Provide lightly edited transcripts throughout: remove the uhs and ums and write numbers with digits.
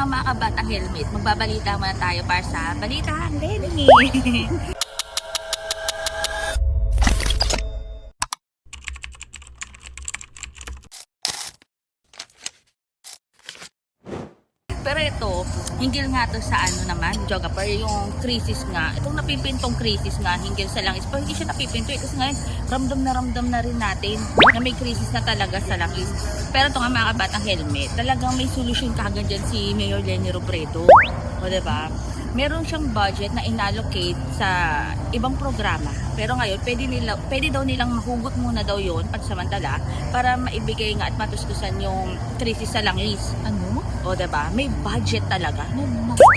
nga mga kabatang helmet, magbabalita muna tayo para sa Balitang Lenny. Pero ito, hinggil nga to sa ano naman, Jogapar, yung krisis nga. Itong napipintong krisis nga, hinggil sa langis. Pero hindi siya napipinto kasi ngayon, ramdam na rin natin na may krisis na talaga sa langis. Pero ito nga mga kabatang helmet, talagang may solusyon kagad dyan si Mayor Leni Robredo. O diba? Meron siyang budget na inallocate sa ibang programa. Pero ngayon, pwede daw nilang mahugot muna daw yun, pansamantala, para maibigay nga at matustusan yung krisis sa langis. Ano? O diba? May budget talaga.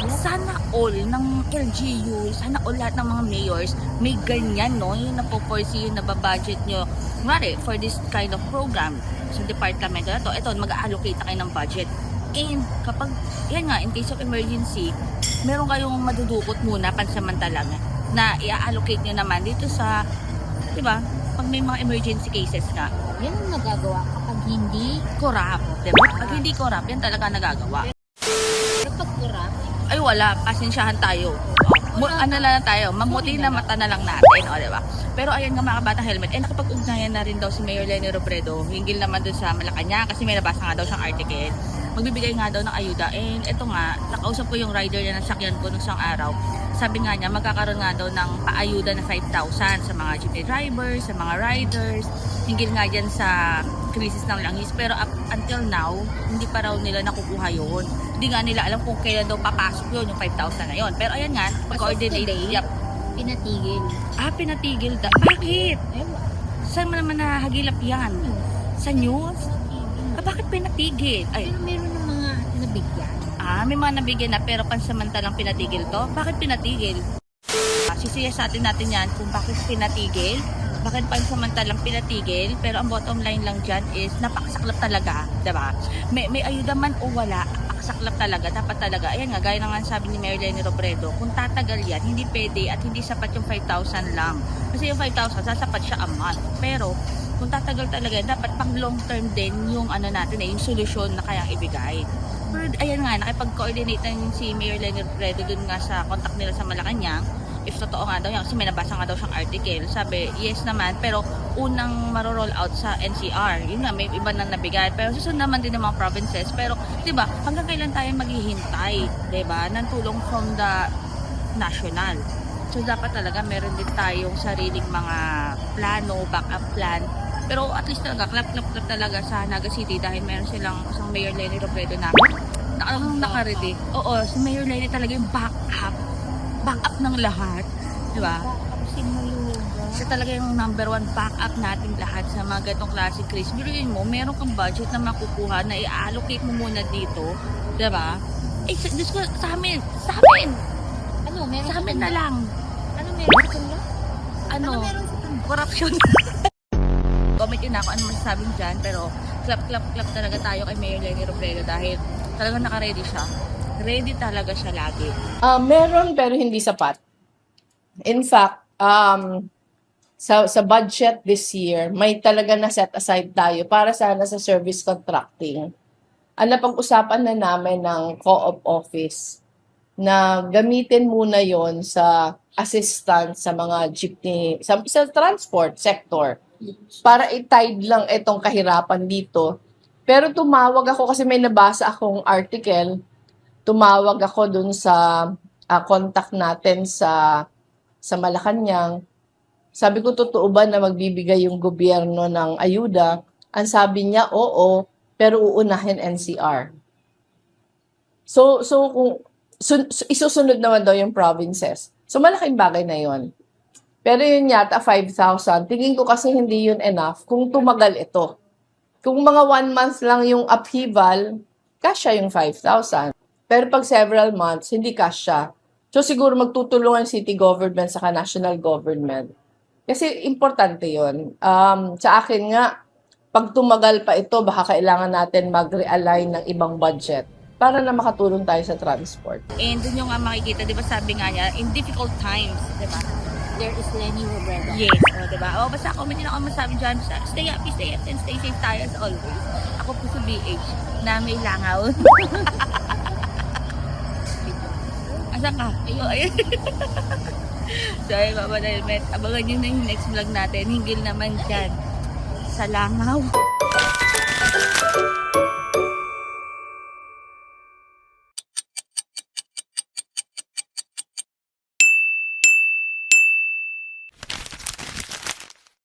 Sana all ng LGU, sana all lahat ng mga mayors, may ganyan, no? Yung napoforesee yung nababudget nyo. Kumari, for this kind of program, sa department na to, ito, mag-allocate na kayo ng budget. And kapag, yan nga, in case of emergency, meron kayong madudukot muna pansamantalang na i-allocate nyo naman dito sa, di ba, pag may mga emergency cases nga. Yan ang nagagawa kapag hindi Corrupt, di ba? Pag hindi corrupt, yan talaga nagagawa. pero pag corrupt, Ay wala, pasensyahan tayo. Ano lang tayo, mamuti na mata na lang natin, o diba? Pero ayan nga mga kabatang helmet, nakapag-ugnayan na rin daw si Mayor Leni Robredo, hinggil naman dun sa Malacanang, kasi may nabasa nga daw siyang article. Magbibigay nga daw ng ayuda, and eto nga, nakausap ko yung rider niya ng sakyan ko nung isang araw. Sabi nga niya, magkakaroon nga daw ng paayuda na 5,000 sa mga jeepney drivers, sa mga riders, hinggil nga dyan sa krisis ng langis. Pero up until now, hindi pa raw nila nakukuha yun. Hindi nga nila alam kung kailan daw papasok yun, yung 5,000 na yun. Pero ayan nga, pag-coordinate. today, Yep. pinatigil. Pinatigil. Bakit? Ewan. Saan mo naman nahagilap yan? Sa news? Bakit pinatigil? Ay, Pero meron ng mga nabigyan. may mga nabigyan na pero pansamantalang pinatigil to. Bakit pinatigil? Sisiyasatin natin yan kung bakit pinatigil. Bakit pansamantalang pinatigil. Pero ang bottom line lang dyan is napakasaklap talaga. Diba? May ayuda man o wala, napakasaklap talaga. Dapat talaga. Ayan nga, gaya na nga sabi ni Mayor Leni Robredo, kung tatagal yan, hindi pwede at hindi sapat yung 5,000 lang. Kasi yung 5,000, sasapat siya a month. Pero kung tatagal talaga, dapat pang long term din yung ano natin yung solusyon na kayang ibigay. Pero ayan nga, nakipag-coordinate na si Mayor Leni Robredo dun nga sa contact nila sa Malacanang. If totoo nga daw yan, kasi may nabasa nga daw siyang article. Sabi, yes naman, pero unang maro-roll out sa NCR. Yun nga, may iba nang nabigay. Pero susunod naman din ng mga provinces. Pero, di ba, hanggang kailan tayo maghihintay, di ba, ng tulong from the national. So, dapat talaga meron din tayong sariling mga plano, backup plan. Pero at least talaga, clap talaga sa Naga City dahil meron silang isang Mayor Leni Robredo na naka-ready. Oo, si Mayor Leni talaga yung backup ng lahat. Diba? Siya talaga yung number one backup natin lahat sa mga ganitong klaseng krisis. Biruin mo, meron kang budget na makukuha na i-allocate mo muna dito. Diba? Sa amin! Ano, meron Sa amin na lang. Ano meron sa kanila? Ano meron sa kanila? corruption. Comment yun ako ano masasabi dyan, pero clap talaga tayo kay Mayor Leni Robredo dahil talagang naka-ready siya. Ready talaga siya lagi. Meron pero hindi sapat. In fact, sa budget this year, may talaga na set aside tayo para sana sa service contracting. Ang napag-usapan na namin ng Co-op Office na gamitin muna yon sa assistance sa mga jeepney, sa transport sector para i-tide lang itong kahirapan dito. Pero tumawag ako kasi may nabasa akong article. Tumawag ako dun sa contact natin sa Malacanang. Sabi ko, totoo ba na magbibigay yung gobyerno ng ayuda? Ang sabi niya, oo, pero uunahin NCR. So kung isusunod naman daw yung provinces. So malaking bagay na yon. Pero yun yata 5,000. Tingin ko kasi hindi yun enough kung tumagal ito. Kung mga 1 month lang yung upheaval, kasya yung 5,000. Pero pag several months, hindi kasya. So siguro magtutulungan city government saka national government. Kasi importante yun. Sa akin nga, pag tumagal pa ito, baka kailangan natin mag-realign ng ibang budget para na makatulong tayo sa transport. And dun yung nga makikita, di ba sabi nga niya, in difficult times, di ba? There is Leni Robredo. Yes, di ba? Basta comment din ako masabi dyan, stay happy, and stay safe tayo as always. Ako po sa BH, na may langaw. Asan ka? Ayun. Oh, ayun. So, ayun, Papa Helmet. Abangan nyo na yung next vlog natin. Hinggil naman dyan sa langaw.